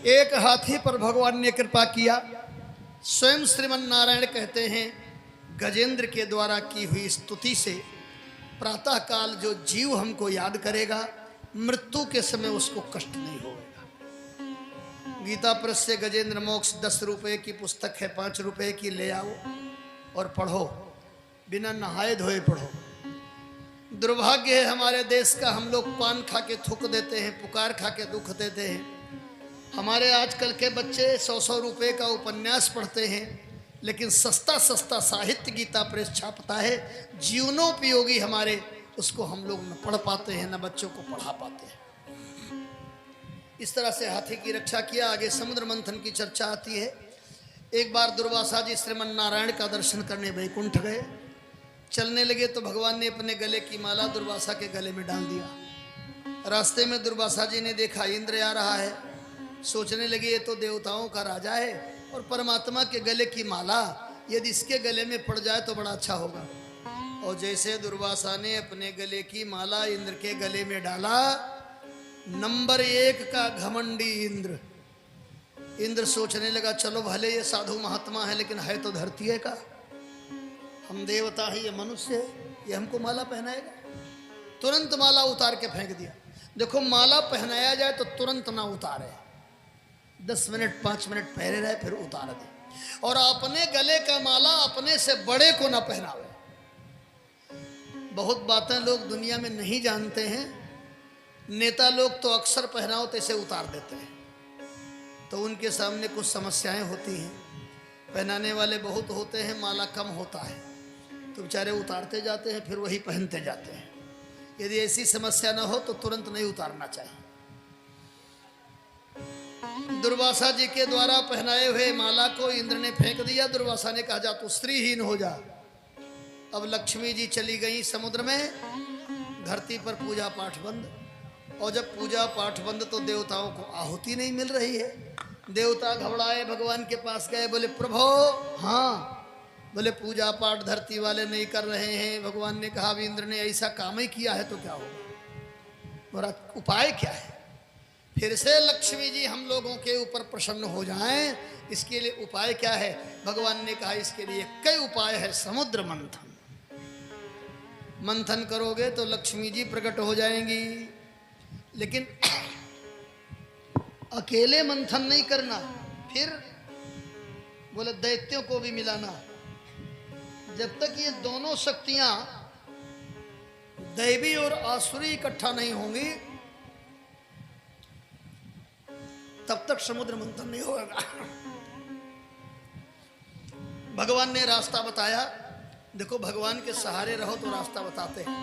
एक हाथी पर भगवान ने कृपा किया। स्वयं श्रीमन नारायण कहते हैं, गजेंद्र के द्वारा की हुई स्तुति से प्रातः काल जो जीव हमको याद करेगा, मृत्यु के समय उसको कष्ट नहीं होगा। गीता प्रेस से गजेंद्र मोक्ष 10 रुपए की पुस्तक है, 5 रुपए की ले आओ और पढ़ो, बिना नहाए धोए पढ़ो। दुर्भाग्य है हमारे देश का, हम लोग पान खा के थूक देते हैं, पुकार खा के दुख देते हैं। हमारे आजकल के बच्चे 100-100 रुपए का उपन्यास पढ़ते हैं, लेकिन सस्ता सस्ता साहित्य गीता प्रेस छापता है, जीवनोपयोगी हमारे, उसको हम लोग न पढ़ पाते हैं, न बच्चों को पढ़ा पाते हैं। इस तरह से हाथी की रक्षा किया। आगे समुद्र मंथन की चर्चा आती है। एक बार दुर्वासा जी श्रीमन नारायण का दर्शन करने वैकुंठ गए। चलने लगे तो भगवान ने अपने गले की माला दुर्वासा के गले में डाल दिया। रास्ते में दुर्वासा जी ने देखा इंद्र आ रहा है, सोचने लगे ये तो देवताओं का राजा है और परमात्मा के गले की माला यदि इसके गले में पड़ जाए तो बड़ा अच्छा होगा। और जैसे दुर्वासा ने अपने गले की माला इंद्र के गले में डाला, नंबर 1 का घमंडी इंद्र। इंद्र सोचने लगा चलो भले ये साधु महात्मा है, लेकिन है तो धरती है का, हम देवता है, ये मनुष्य है, ये हमको माला पहनाएगा। तुरंत माला उतार के फेंक दिया। देखो माला पहनाया जाए तो तुरंत ना उतारे, 10 मिनट 5 मिनट पहने रहे फिर उतार दे। और अपने गले का माला अपने से बड़े को ना पहनावे। बहुत बातें लोग दुनिया में नहीं जानते हैं। नेता लोग तो अक्सर पहनाओ तैसे उतार देते हैं, तो उनके सामने कुछ समस्याएं होती हैं। पहनाने वाले बहुत होते हैं, माला कम होता है, तो बेचारे उतारते जाते हैं, फिर वही पहनते जाते हैं। यदि ऐसी समस्या ना हो तो तुरंत नहीं उतारना चाहिए। दुर्वासा जी के द्वारा पहनाए हुए माला को इंद्र ने फेंक दिया। दुर्वासा ने कहा जा तू स्त्रीहीन हो जा। अब लक्ष्मी जी चली गई समुद्र में, धरती पर पूजा पाठ बंद। और जब पूजा पाठ बंद तो देवताओं को आहुति नहीं मिल रही है। देवता घबराए, भगवान के पास गए, बोले प्रभु हाँ। बोले पूजा पाठ धरती वाले नहीं कर रहे हैं। भगवान ने कहा इंद्र ने ऐसा काम ही किया है तो क्या होगा, मेरा उपाय क्या है। फिर से लक्ष्मी जी हम लोगों के ऊपर प्रसन्न हो जाएं, इसके लिए उपाय क्या है। भगवान ने कहा इसके लिए कई उपाय है। समुद्र मंथन, मंथन करोगे तो लक्ष्मी जी प्रकट हो जाएंगी। लेकिन अकेले मंथन नहीं करना, फिर बोले दैत्यों को भी मिलाना। जब तक ये दोनों शक्तियां दैवी और आसुरी इकट्ठा नहीं होंगी तब तक समुद्र मंथन नहीं होगा। भगवान ने रास्ता बताया। देखो भगवान के सहारे रहो तो रास्ता बताते हैं।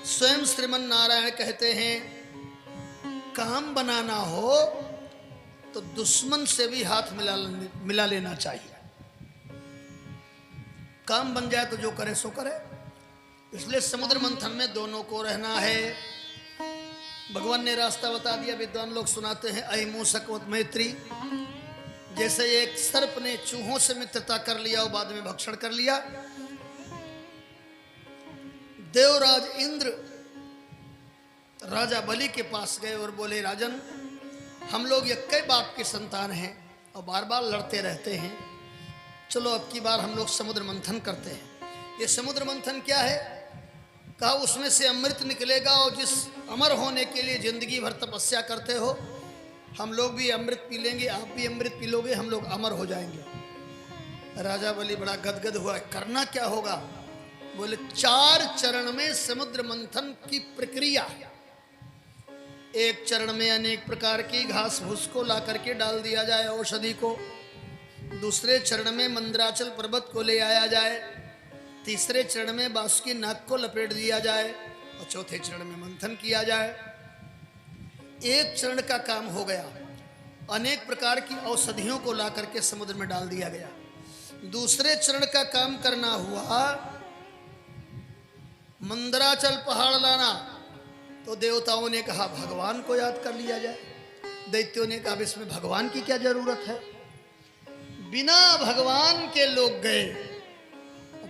स्वयं श्रीमन नारायण कहते हैं काम बनाना हो तो दुश्मन से भी हाथ मिला लेना चाहिए। काम बन जाए तो जो करे सो करे। इसलिए समुद्र मंथन में दोनों को रहना है। भगवान ने रास्ता बता दिया। विद्वान लोग सुनाते हैं अहिमूसक मैत्री, जैसे एक सर्प ने चूहों से मित्रता कर लिया और बाद में भक्षण कर लिया। देवराज इंद्र राजा बलि के पास गए और बोले राजन हम लोग यक्कै बाप के संतान हैं और बार बार लड़ते रहते हैं, चलो अब की बार हम लोग समुद्र मंथन करते हैं। ये समुद्र मंथन क्या है? कहा उसमें से अमृत निकलेगा और जिस अमर होने के लिए जिंदगी भर तपस्या करते हो, हम लोग भी अमृत पी लेंगे, आप भी अमृत पी लोगे, हम लोग अमर हो जाएंगे। राजा बलि बड़ा गदगद हुआ, करना क्या होगा? बोले 4 चरण में समुद्र मंथन की प्रक्रिया। एक चरण में अनेक प्रकार की घास फूस को ला करके डाल दिया जाए, औषधि को। दूसरे चरण में मंदराचल पर्वत को ले आया जाए। तीसरे चरण में बासुकी नाग को लपेट दिया जाए और चौथे चरण में मंथन किया जाए। एक चरण का काम हो गया, अनेक प्रकार की औषधियों को ला करके समुद्र में डाल दिया गया। दूसरे चरण का काम करना हुआ मंदराचल पहाड़ लाना, तो देवताओं ने कहा भगवान को याद कर लिया जाए। दैत्यों ने कहा इसमें भगवान की क्या जरूरत है। बिना भगवान के लोग गए,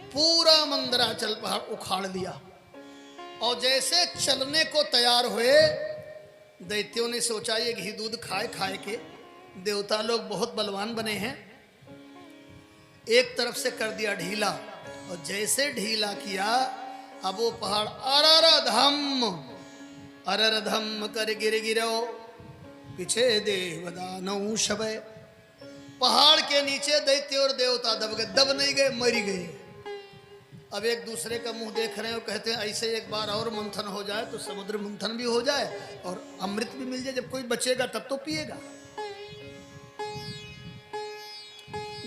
पूरा मंदराचल पहाड़ उखाड़ दिया और जैसे चलने को तैयार हुए दैत्यों ने सोचा ये घी दूध खाए खाए के देवता लोग बहुत बलवान बने हैं, एक तरफ से कर दिया ढीला, और जैसे ढीला किया अब वो पहाड़ अररधम कर गिर गिरो पीछे देवदानव शबे। पहाड़ के नीचे दैत्य और देवता दब गए, दब नहीं गए, मरी गए। अब एक दूसरे का मुंह देख रहे हैं और कहते हैं ऐसे एक बार और मंथन हो जाए तो समुद्र मंथन भी हो जाए और अमृत भी मिल जाए, जब कोई बचेगा तब तो पिएगा।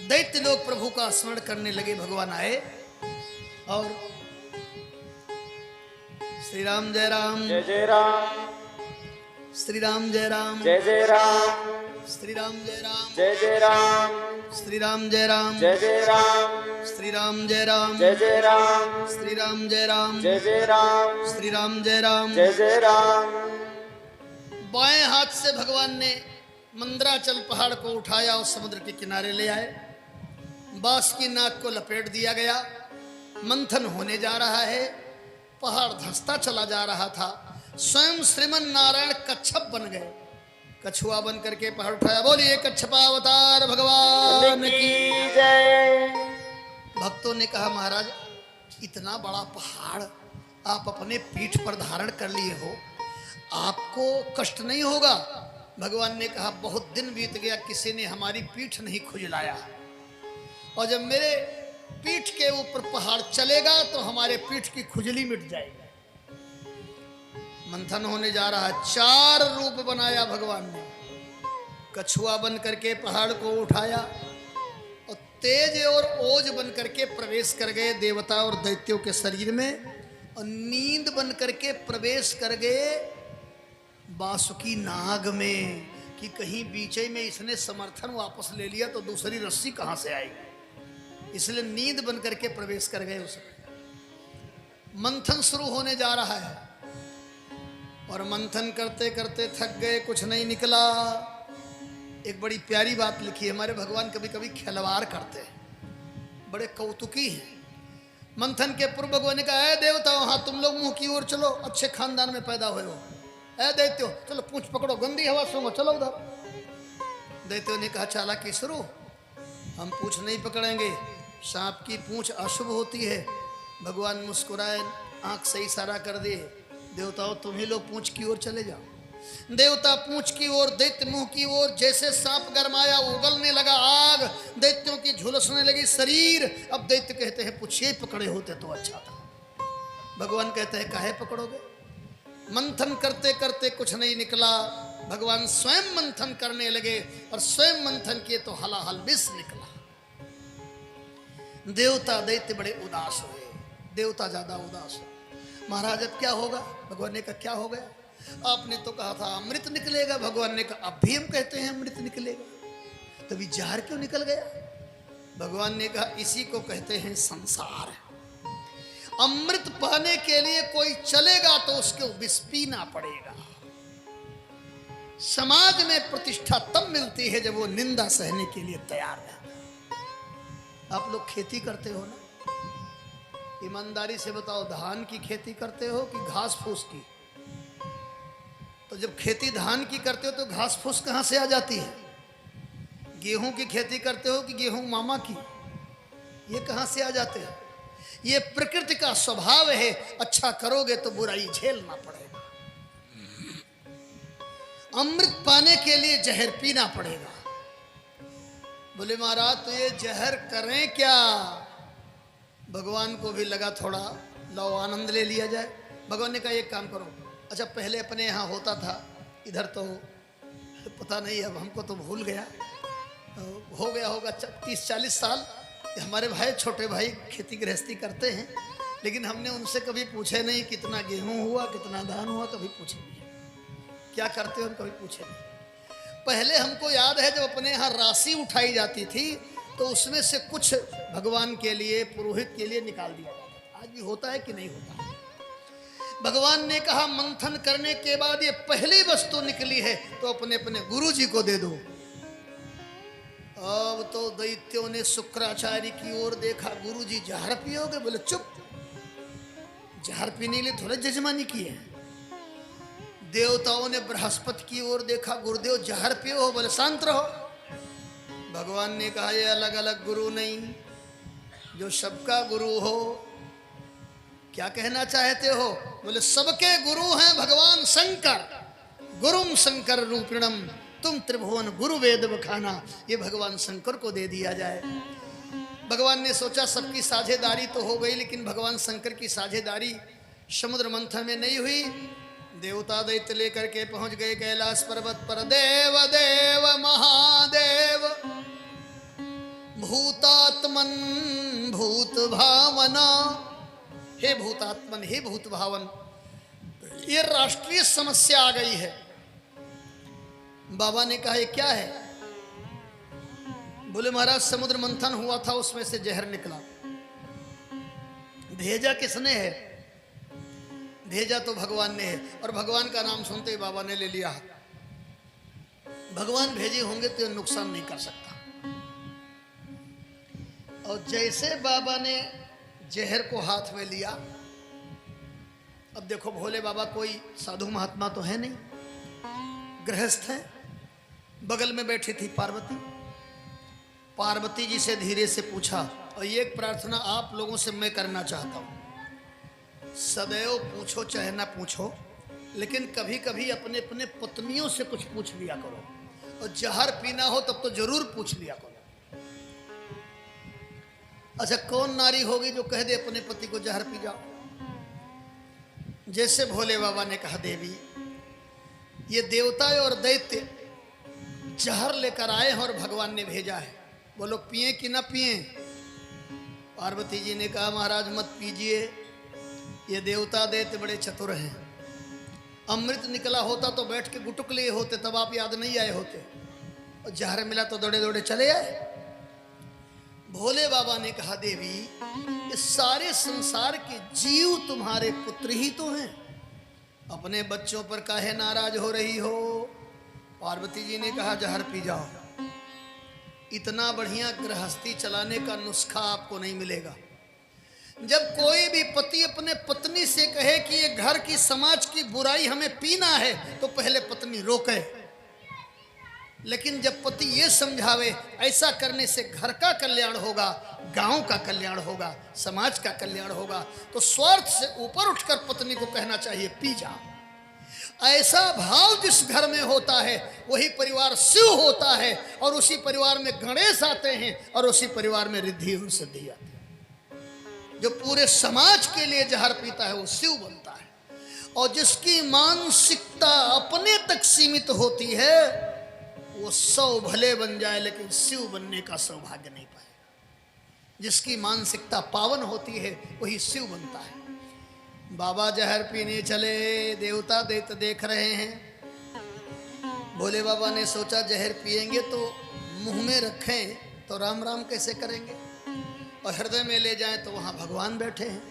दैत्य लोग प्रभु का स्मरण करने लगे, भगवान आए और श्री राम जय राम जय जय राम, श्री राम जय राम जय जय राम, श्री राम जय राम जय जय राम, श्री राम जय राम जय जय राम, श्री राम जय राम जय जय राम, श्री राम जय राम जय जय राम, श्री राम जय राम। जय जय राम। बाएं हाथ से भगवान ने मंदराचल पहाड़ को उठाया और समुद्र के किनारे ले आए। बांस की नाक को लपेट दिया गया, मंथन होने जा रहा है, पहाड़ धंसता चला जा रहा था। स्वयं श्रीमन नारायण कच्छप बन गए, कछुआ बन करके पहाड़ उठाया। बोलिए कच्छपावतार भगवान की जय। भक्तों ने कहा महाराज इतना बड़ा पहाड़ आप अपने पीठ पर धारण कर लिए हो, आपको कष्ट नहीं होगा? भगवान ने कहा बहुत दिन बीत गया, किसी ने हमारी पीठ नहीं खुजलाया, और जब मेरे पीठ के ऊपर पहाड़ चलेगा तो हमारे पीठ की खुजली मिट जाएगी। मंथन होने जा रहा है, 4 रूप बनाया भगवान ने। कछुआ बन करके पहाड़ को उठाया और तेज और ओज बन करके प्रवेश कर गए देवता और दैत्यों के शरीर में, और नींद बन करके प्रवेश कर गए बासुकी नाग में, कि कहीं बीचे में इसने समर्थन वापस ले लिया तो दूसरी रस्सी कहां से आएगी, इसलिए नींद बन करके प्रवेश कर गए उसमें। मंथन शुरू होने जा रहा है और मंथन करते करते थक गए, कुछ नहीं निकला। एक बड़ी प्यारी बात लिखी है, हमारे भगवान कभी कभी खिलवाड़ करते हैं, बड़े कौतुकी हैं। मंथन के पूर्व भगवान ने कहा, देवता हाँ तुम लोग मुंह की ओर चलो, अच्छे खानदान में पैदा हुए हो। दैत्यो चलो पूंछ पकड़ो, गंदी हवा सूंघो, चलो उधर। दैत्यो ने कहा चालाकी शुरू, हम पूंछ नहीं पकड़ेंगे, सांप की पूंछ अशुभ होती है। भगवान मुस्कुराए, आंख से इशारा कर दिए, देवताओं तुम ही लोग पूंछ की ओर चले जाओ। देवता पूंछ की ओर, दैत्य मुंह की ओर। जैसे सांप गरमाया, उगलने लगा आग, दैत्यों की झुलसने लगी शरीर। अब दैत्य कहते हैं पूछिए पकड़े होते तो अच्छा था। भगवान कहते हैं काहे पकड़ोगे? मंथन करते करते कुछ नहीं निकला, भगवान स्वयं मंथन करने लगे और स्वयं मंथन किए तो हलाहल विष निकला। देवता दैत्य बड़े उदास हुए, देवता ज्यादा उदास हुए। महाराज अब क्या होगा? भगवान ने कहा क्या हो गया? आपने तो कहा था अमृत निकलेगा। भगवान ने कहा अब भी हम कहते हैं अमृत निकलेगा, तभी जहर क्यों निकल गया? भगवान ने कहा इसी को कहते हैं संसार। अमृत पाने के लिए कोई चलेगा तो उसको विष पीना पड़ेगा। समाज में प्रतिष्ठा तब मिलती है जब वो निंदा सहने के लिए तैयार रहता। आप लोग खेती करते हो ना, ईमानदारी से बताओ, धान की खेती करते हो कि घास फूस की? तो जब खेती धान की करते हो तो घास फूस कहां से आ जाती है? गेहूं की खेती करते हो कि गेहूं मामा की, ये कहां से आ जाते हैं? ये प्रकृति का स्वभाव है, अच्छा करोगे तो बुराई झेलना पड़ेगा। अमृत पाने के लिए जहर पीना पड़ेगा। बोले महाराज तो ये जहर करें क्या? भगवान को भी लगा थोड़ा लो आनंद ले लिया जाए। भगवान ने कहा एक काम करो, अच्छा पहले अपने यहाँ होता था, इधर तो पता नहीं, अब हमको तो भूल गया, हो गया होगा 30-40 साल। हमारे भाई छोटे भाई खेती गृहस्थी करते हैं, लेकिन हमने उनसे कभी पूछे नहीं कितना गेहूं हुआ, कितना धान हुआ, कभी पूछे नहीं। क्या करते हो हम कभी पूछे नहीं। पहले हमको याद है जब अपने यहाँ राशि उठाई जाती थी तो उसमें से कुछ भगवान के लिए, पुरोहित के लिए निकाल दिया जाता था। आज भी होता है कि नहीं होता? भगवान ने कहा मंथन करने के बाद ये पहली वस्तु निकली है तो अपने अपने गुरु जी को दे दो। अब तो दैत्यों ने शुक्राचार्य की ओर देखा, गुरु जी जहर पियोगे? बोले चुप, जहर पीने के लिए थोड़ा जजमानी की है। देवताओं ने बृहस्पति की ओर देखा, गुरुदेव जहर पियो, बोले शांत रहो। भगवान ने कहा ये अलग अलग गुरु नहीं, जो सबका गुरु हो। क्या कहना चाहते हो? बोले सबके गुरु हैं भगवान शंकर, गुरुम शंकर रूपिणम, तुम त्रिभुवन गुरु वेद बखाना। ये भगवान शंकर को दे दिया जाए। भगवान ने सोचा सबकी साझेदारी तो हो गई, लेकिन भगवान शंकर की साझेदारी समुद्र मंथन में नहीं हुई। देवता दैत्य लेकर के पहुंच गए कैलाश पर्वत पर। देव देव महादेव भूतात्मन भूत भावना, हे भूतात्मन, हे भूत भावन, ये राष्ट्रीय समस्या आ गई है। बाबा ने कहा ये क्या है? बोले महाराज समुद्र मंथन हुआ था, उसमें से जहर निकला। भेजा किसने है? भेजा तो भगवान ने है। और भगवान का नाम सुनते ही बाबा ने ले लिया। भगवान भेजे होंगे तो नुकसान नहीं कर सकता। और जैसे बाबा ने जहर को हाथ में लिया, अब देखो भोले बाबा कोई साधु महात्मा तो है नहीं, गृहस्थ है। बगल में बैठी थी पार्वती। पार्वती जी से धीरे से पूछा, और ये एक प्रार्थना आप लोगों से मैं करना चाहता हूं, सदैव पूछो चाहे ना पूछो, लेकिन कभी कभी अपने अपने पत्नियों से कुछ पूछ लिया करो। और जहर पीना हो तब तो जरूर पूछ लिया करो। अच्छा कौन नारी होगी जो कह दे अपने पति को जहर पी जाओ? जैसे भोले बाबा ने कहा देवी ये देवता और दैत्य जहर लेकर आए हैं और भगवान ने भेजा है, बोलो पिए कि ना पिए? पार्वती जी ने कहा महाराज मत पीजिए, ये देवता दैत्य बड़े चतुर हैं। अमृत निकला होता तो बैठ के गुटुक लिए होते, तब आप याद नहीं आए होते। और जहर मिला तो दौड़े दौड़े चले आए। भोले बाबा ने कहा देवी इस सारे संसार के जीव तुम्हारे पुत्र ही तो हैं, अपने बच्चों पर काहे नाराज हो रही हो? पार्वती जी ने कहा जहर पी जाओ। इतना बढ़िया गृहस्थी चलाने का नुस्खा आपको नहीं मिलेगा। जब कोई भी पति अपने पत्नी से कहे कि ये घर की समाज की बुराई हमें पीना है, तो पहले पत्नी रोके। लेकिन जब पति ये समझावे ऐसा करने से घर का कल्याण होगा, गांव का कल्याण होगा, समाज का कल्याण होगा, तो स्वार्थ से ऊपर उठकर पत्नी को कहना चाहिए पी जा। ऐसा भाव जिस घर में होता है वही परिवार शिव होता है, और उसी परिवार में गणेश आते हैं, और उसी परिवार में रिद्धि और सिद्धि आती है। जो पूरे समाज के लिए जहर पीता है वो शिव बनता है। और जिसकी मानसिकता अपने तक सीमित होती है वो 100 भले बन जाए लेकिन शिव बनने का सौभाग्य नहीं पाएगा। जिसकी मानसिकता पावन होती है वही शिव बनता है। बाबा जहर पीने चले, देवता दैत्य देख रहे हैं। भोले बाबा ने सोचा जहर पिएंगे तो मुंह में रखें तो राम राम कैसे करेंगे, और हृदय में ले जाएं तो वहां भगवान बैठे हैं।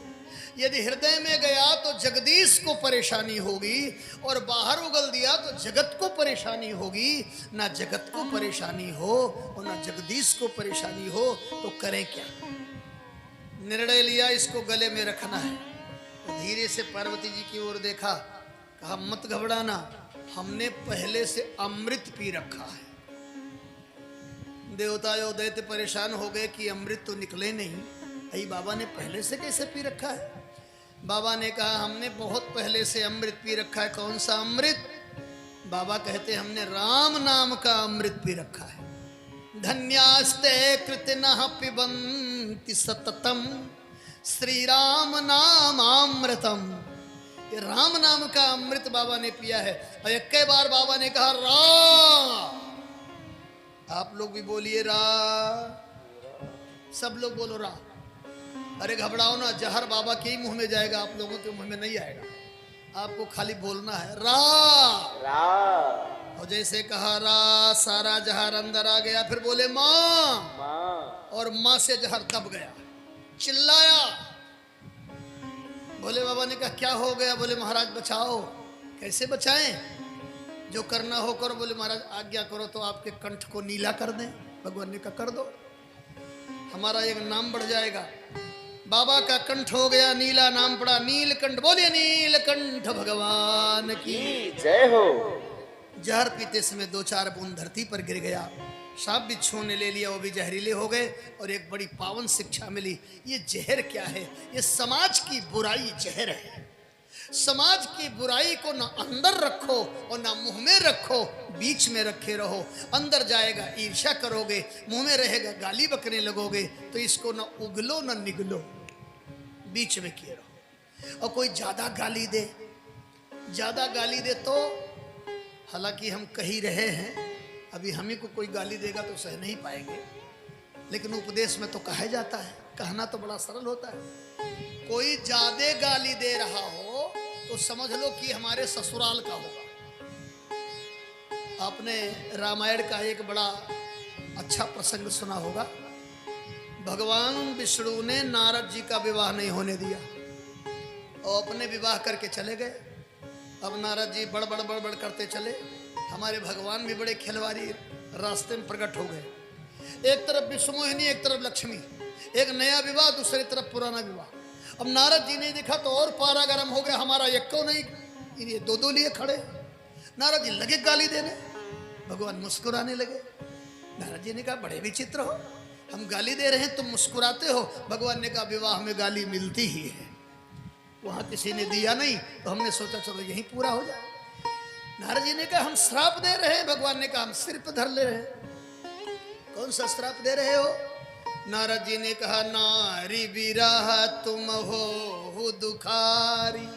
यदि हृदय में गया तो जगदीश को परेशानी होगी, और बाहर उगल दिया तो जगत को परेशानी होगी। ना जगत को परेशानी हो और ना जगदीश को परेशानी हो तो करें क्या? निर्णय लिया इसको गले में रखना है। तो धीरे से पार्वती जी की ओर देखा, कहा मत घबराना, हमने पहले से अमृत पी रखा है। देवता और दैत्य परेशान हो गए कि अमृत तो निकले नहीं, अई बाबा ने पहले से कैसे पी रखा है? बाबा ने कहा हमने बहुत पहले से अमृत पी रखा है। कौन सा अमृत? बाबा कहते हमने राम नाम का अमृत पी रखा है। धन्यास्ते कृतिनः पिबन्ति सततम श्री राम नामामृतम। ये राम नाम का अमृत बाबा ने पिया है। और एक बार बाबा ने कहा रा, आप लोग भी बोलिए रा, सब लोग बोलो रा। अरे घबराओ ना, जहर बाबा के ही मुंह में जाएगा, आप लोगों के मुंह में नहीं आएगा। आपको खाली बोलना है रा। और जैसे कहा रा, सारा जहर अंदर आ गया। फिर बोले माँ, और माँ से जहर दब गया। चिल्लाया। भोले बाबा ने कहा क्या हो गया? बोले महाराज बचाओ। कैसे बचाएं? जो करना हो करो। बोले महाराज आज्ञा करो तो आपके कंठ को नीला कर दें। भगवान ने कहा कर दो, हमारा एक नाम बढ़ जाएगा। बाबा का कंठ हो गया नीला, नाम पड़ा नीलकंठ। बोलिए नीलकंठ भगवान की। जय हो। जहर पीते समय 2-4 बूंद धरती पर गिर गया। सांप बिच्छुओं ने ले लिया, वो भी जहरीले हो गए। और एक बड़ी पावन शिक्षा मिली। ये जहर क्या है? ये समाज की बुराई जहर है। समाज की बुराई को ना अंदर रखो और ना मुंह में रखो, बीच में रखे रहो। अंदर जाएगा ईर्ष्या करोगे, मुंह में रहेगा गाली बकने लगोगे। तो इसको ना उगलो ना निगलो, बीच में किए रहो। और कोई ज्यादा गाली दे तो, हालांकि हम कही रहे हैं, अभी हमें को कोई गाली देगा तो सह नहीं पाएंगे, लेकिन उपदेश में तो कहा जाता है। कहना तो बड़ा सरल होता है। कोई ज्यादा गाली दे रहा हो तो समझ लो कि हमारे ससुराल का होगा। आपने रामायण का एक बड़ा अच्छा प्रसंग सुना होगा। भगवान विष्णु ने नारद जी का विवाह नहीं होने दिया और अपने विवाह करके चले गए। अब नारद जी बड़बड़ करते चले। हमारे भगवान भी बड़े खिलवाड़ी रास्ते में प्रकट हो गए। एक तरफ विश्वमोहिनी, एक तरफ लक्ष्मी, एक नया विवाह, दूसरी तरफ पुराना विवाह। अब नारद जी ने देखा तो और पारा गर्म हो गया। हमारा एक को नहीं, ये दो लिए खड़े। नारद जी लगे गाली देने, भगवान मुस्कुराने लगे। नारद जी ने कहा बड़े विचित्र हो, हम गाली दे रहे हैं तुम मुस्कुराते हो। भगवान ने कहा विवाह में गाली मिलती ही है, वहां किसी ने दिया नहीं तो हमने सोचा चलो यही पूरा हो जाए। नारद जी ने कहा हम श्राप दे रहे हैं। भगवान ने कहा हम सिर पर धर ले रहे हैं। कौन सा श्राप दे रहे हो? नारद जी ने कहा नारी विरह तुम हो दुखारी,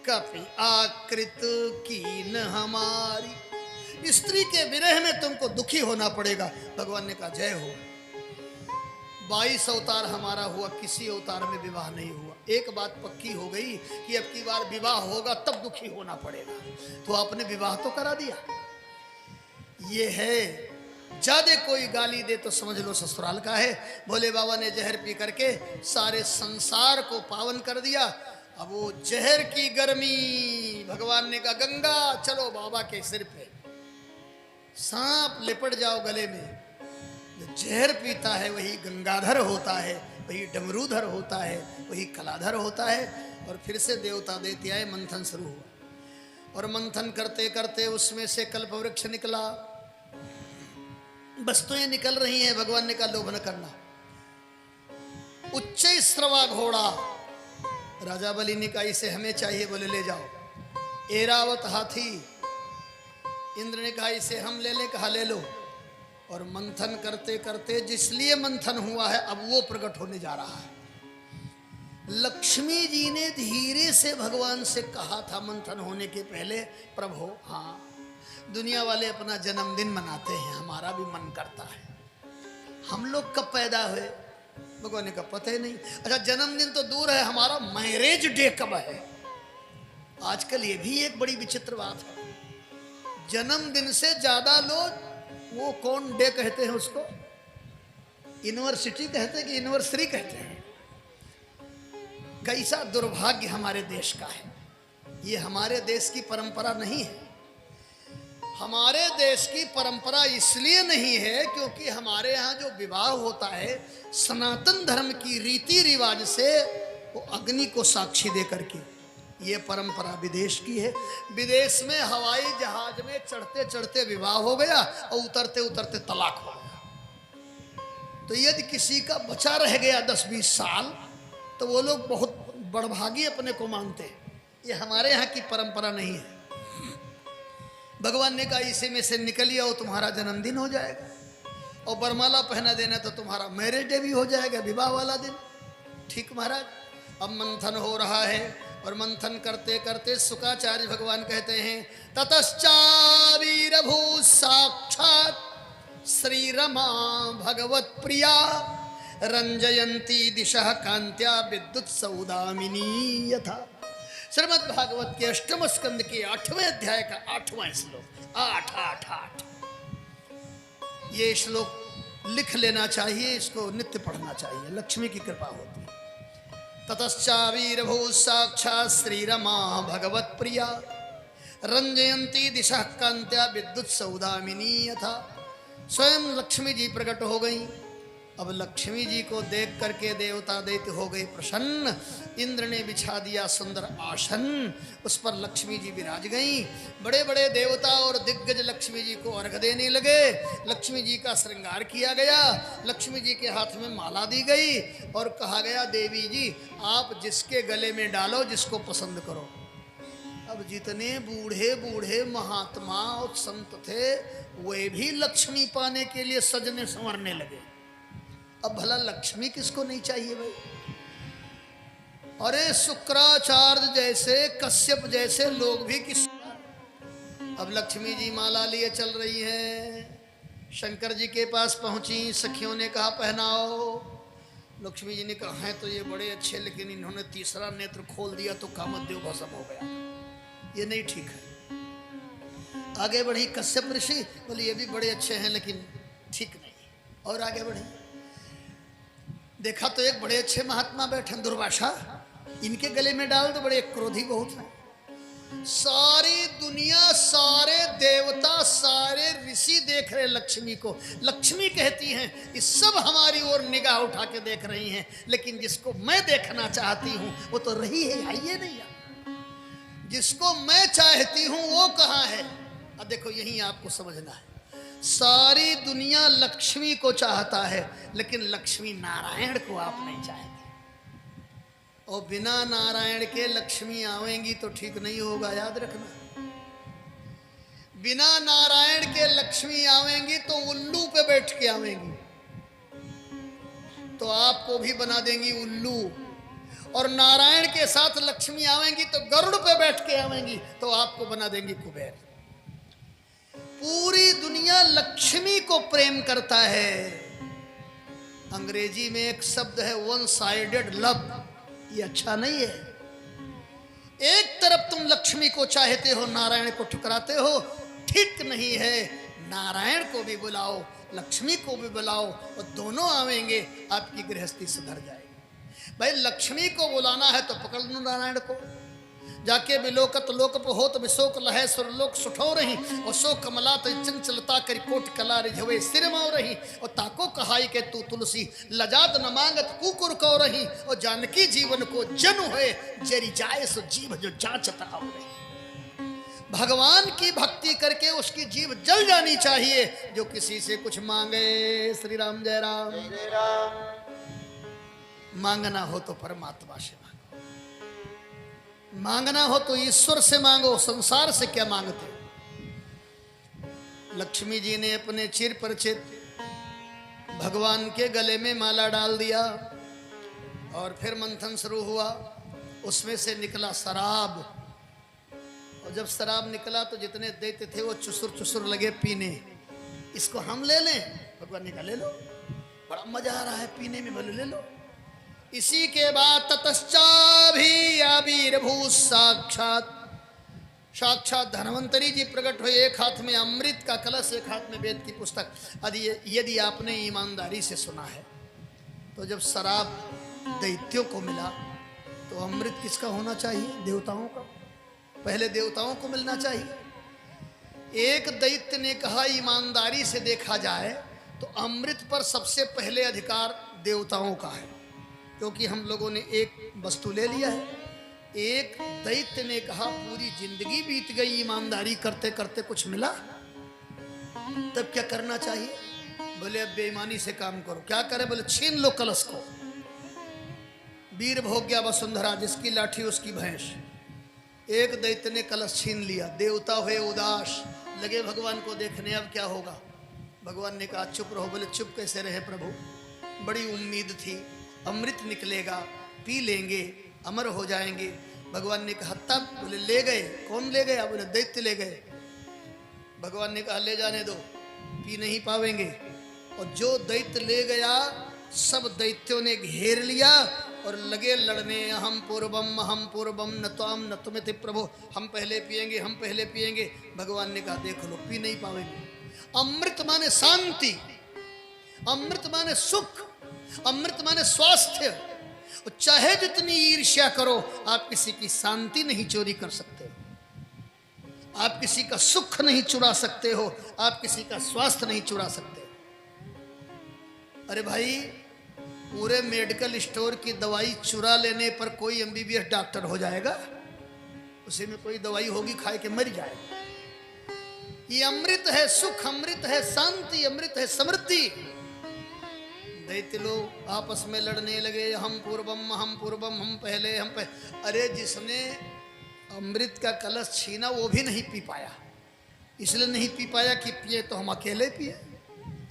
कपि आकृत कीन हमारी। स्त्री के विरह में तुमको दुखी होना पड़ेगा। भगवान ने कहा जय हो। 22 अवतार हमारा हुआ, किसी अवतार में विवाह नहीं हुआ। एक बात पक्की हो गई कि अब की बार विवाह होगा तब दुखी होना पड़ेगा। तो आपने विवाह तो करा दिया। ये है, ज्यादा कोई गाली दे तो समझ लो ससुराल का है। भोले बाबा ने जहर पी करके सारे संसार को पावन कर दिया। अब वो जहर की गर्मी, भगवान ने कहा गंगा चलो बाबा के सिर पे, सांप लिपट जाओ गले में। जो जहर पीता है वही गंगाधर होता है, वही डमरूधर होता है, वही कलाधर होता है। और फिर से देवता देते आए, मंथन शुरू हुआ। और मंथन करते करते उसमें से कल्प वृक्ष निकला। वस्तुएं निकल रही हैं। भगवान ने कहा लोभ न करना। उच्च स्रवा घोड़ा, राजा बलि ने कहा इसे हमें चाहिए, बोले ले जाओ। एरावत हाथी, इंद्र ने कहा इसे हम ले लें, कहा ले लो। और मंथन करते करते जिसलिए मंथन हुआ है अब वो प्रकट होने जा रहा है। लक्ष्मी जी ने धीरे से भगवान से कहा था मंथन होने के पहले, प्रभु हाँ दुनिया वाले अपना जन्मदिन मनाते हैं, हमारा भी मन करता है। हम लोग कब पैदा हुए? भगवान ने कहा पता ही नहीं। अच्छा जन्मदिन तो दूर है, हमारा मैरिज डे कब है? आजकल ये भी एक बड़ी विचित्र बात है। जन्मदिन से ज्यादा लोग वो कौन डे कहते हैं उसको, यूनिवर्सिटी कहते हैं कि यूनिवर्सरी कहते हैं। कैसा दुर्भाग्य हमारे देश का है। ये हमारे देश की परंपरा नहीं है। हमारे देश की परंपरा इसलिए नहीं है क्योंकि हमारे यहाँ जो विवाह होता है सनातन धर्म की रीति रिवाज से, वो अग्नि को साक्षी दे करके, ये परंपरा विदेश की है। विदेश में हवाई जहाज में चढ़ते चढ़ते विवाह हो गया और उतरते उतरते तलाक हो गया। तो यदि किसी का बचा रह गया 10-20 साल तो वो लोग बहुत बड़भागी अपने को मानते हैं। ये हमारे यहाँ की परंपरा नहीं है। भगवान ने कहा इसी में से निकलिए और तुम्हारा जन्मदिन हो जाएगा, और बरमाला पहना देना तो तुम्हारा मैरिज डे भी हो जाएगा, विवाह वाला दिन। ठीक महाराज। अब मंथन हो रहा है और मंथन करते करते शुकाचार्य भगवान कहते हैं ततश्चावीरभू साक्षात श्री रमा भगवत प्रिया रंजयंती दिशा कांत्या विद्युत सौदामिनी यथा। श्रीमद् भागवत के 8वें स्कंद के 8वें अध्याय का 8वां श्लोक। 8 ये श्लोक लिख लेना चाहिए, इसको नित्य पढ़ना चाहिए, लक्ष्मी की कृपा होती है। ततश्चावीरभू साक्षात् श्री रमा भगवत प्रिया रंजयंती दिशा कांत्या विद्युत सौदामिनी यथा। स्वयं लक्ष्मी जी प्रकट हो गई अब लक्ष्मी जी को देख करके देवता दैत्य हो गए प्रसन्न। इंद्र ने बिछा दिया सुंदर आसन, उस पर लक्ष्मी जी विराज गईं। बड़े बड़े देवता और दिग्गज लक्ष्मी जी को अर्घ देने लगे। लक्ष्मी जी का श्रृंगार किया गया, लक्ष्मी जी के हाथ में माला दी गई और कहा गया देवी जी आप जिसके गले में डालो, जिसको पसंद करो। अब जितने बूढ़े बूढ़े महात्मा और संत थे वे भी लक्ष्मी पाने के लिए सजने संवरने लगे। अब भला लक्ष्मी किसको नहीं चाहिए भाई? अरे शुक्राचार्य जैसे, कश्यप जैसे लोग भी किस। अब लक्ष्मी जी माला लिए चल रही हैं, शंकर जी के पास पहुंची। सखियों ने कहा पहनाओ। लक्ष्मी जी ने कहा है तो ये बड़े अच्छे, लेकिन इन्होंने तीसरा नेत्र खोल दिया तो कामदेव भस्म हो गया, ये नहीं ठीक है। आगे बढ़ी कश्यप ऋषि, बोले ये भी बड़े अच्छे हैं लेकिन ठीक नहीं। और आगे बढ़ी, देखा तो एक बड़े अच्छे महात्मा बैठे दुर्वासा, इनके गले में डाल तो बड़े क्रोधी बहुत है। सारी दुनिया, सारे देवता, सारे ऋषि देख रहे लक्ष्मी को। लक्ष्मी कहती हैं इस सब हमारी ओर निगाह उठा के देख रही हैं, लेकिन जिसको मैं देखना चाहती हूं वो तो रही है, आइए नहीं यार। जिसको मैं चाहती हूं वो कहाँ है? अब देखो यही आपको समझना है। सारी दुनिया लक्ष्मी को चाहता है, लेकिन लक्ष्मी नारायण को आप नहीं चाहते। और बिना नारायण के लक्ष्मी आवेंगी तो ठीक नहीं होगा, याद रखना। बिना नारायण के लक्ष्मी आवेंगी तो उल्लू पे बैठ के आवेंगी, तो आपको भी बना देंगी उल्लू। और नारायण के साथ लक्ष्मी आवेंगी तो गरुड़ पे बैठ के आवेंगी, तो आपको बना देंगी कुबेर। पूरी दुनिया लक्ष्मी को प्रेम करता है। अंग्रेजी में एक शब्द है वन साइडेड लव, ये अच्छा नहीं है। एक तरफ तुम लक्ष्मी को चाहते हो, नारायण को ठुकराते हो, ठीक नहीं है। नारायण को भी बुलाओ, लक्ष्मी को भी बुलाओ, और दोनों आवेंगे, आपकी गृहस्थी सुधर जाएगी। भाई लक्ष्मी को बुलाना है तो पकड़ लो नारायण को। जाके बिलोकत लोक होत विशोक लहै सुरलोक सुठो रही, और सो कमलात चंचलता कर कोट कला रिझवे सिर माव रही। और ताको कहाई के तू तुलसी लजात न मांगत कुकुर को रही। और जानकी जीवन को जनु है जरी जाए सो जीव जो जांचत आव रही। भगवान की भक्ति करके उसकी जीव जल जानी चाहिए जो किसी से कुछ मांगे। श्री राम जय राम। जय राम। मांगना हो तो परमात्मा से मांगो, मांगना हो तो ईश्वर से मांगो, संसार से क्या मांगते। लक्ष्मी जी ने अपने चिर परिचित भगवान के गले में माला डाल दिया और फिर मंथन शुरू हुआ। उसमें से निकला शराब, और जब शराब निकला तो जितने दैत्य थे वो चुसुर चुसुर लगे पीने। इसको हम ले लें? भगवान ने कहा ले लो, बड़ा मजा आ रहा है पीने में, बोले ले लो। इसी के बाद ततश्चाभि आविर्भूत साक्षात धन्वंतरी जी प्रकट हुए। एक हाथ में अमृत का कलश, एक हाथ में वेद की पुस्तक। यदि आपने ईमानदारी से सुना है तो जब शराब दैत्यों को मिला तो अमृत किसका होना चाहिए? देवताओं का। पहले देवताओं को मिलना चाहिए। एक दैत्य ने कहा ईमानदारी से देखा जाए तो अमृत पर सबसे पहले अधिकार देवताओं का है, क्योंकि हम लोगों ने एक वस्तु ले लिया है। एक दैत्य ने कहा पूरी जिंदगी बीत गई ईमानदारी करते करते, कुछ मिला, तब क्या करना चाहिए? बोले अब बेईमानी से काम करो। क्या करे? बोले छीन लो कलश को। वीर भोग्या वसुंधरा, जिसकी लाठी उसकी भैंस। एक दैत्य ने कलश छीन लिया। देवता हुए उदास, लगे भगवान को देखने, अब क्या होगा। भगवान ने कहा चुप रहो। बोले चुप कैसे रहे प्रभु, बड़ी उम्मीद थी, अमृत निकलेगा, पी लेंगे, अमर हो जाएंगे। भगवान ने कहा तब? बोले ले गए। कौन ले गया? बोले दैत्य ले गए। भगवान ने कहा ले जाने दो, पी नहीं पावेंगे। और जो दैत्य ले गया सब दैत्यों ने घेर लिया और लगे लड़ने। अहम पूर्वम न त्वाम न तुमिति प्रभु, हम पहले पिएंगे, हम पहले पिएंगे। भगवान ने कहा देख लो, पी नहीं पावेंगे। अमृत माने शांति, अमृत माने सुख, अमृत माने स्वास्थ्य। और चाहे जितनी ईर्ष्या करो, आप किसी की शांति नहीं चोरी कर सकते, आप किसी का सुख नहीं चुरा सकते हो, आप किसी का स्वास्थ्य नहीं चुरा सकते। अरे भाई, पूरे मेडिकल स्टोर की दवाई चुरा लेने पर कोई एमबीबीएस डॉक्टर हो जाएगा? उसी में कोई दवाई होगी, खाए के मर जाएगा। ये अमृत है, सुख अमृत है, शांति अमृत है, समृद्धि। दैत्य लोग आपस में लड़ने लगे, हम पूर्वम हम पहले अरे जिसने अमृत का कलश छीना वो भी नहीं पी पाया। इसलिए नहीं पी पाया कि पिए तो हम अकेले पिए,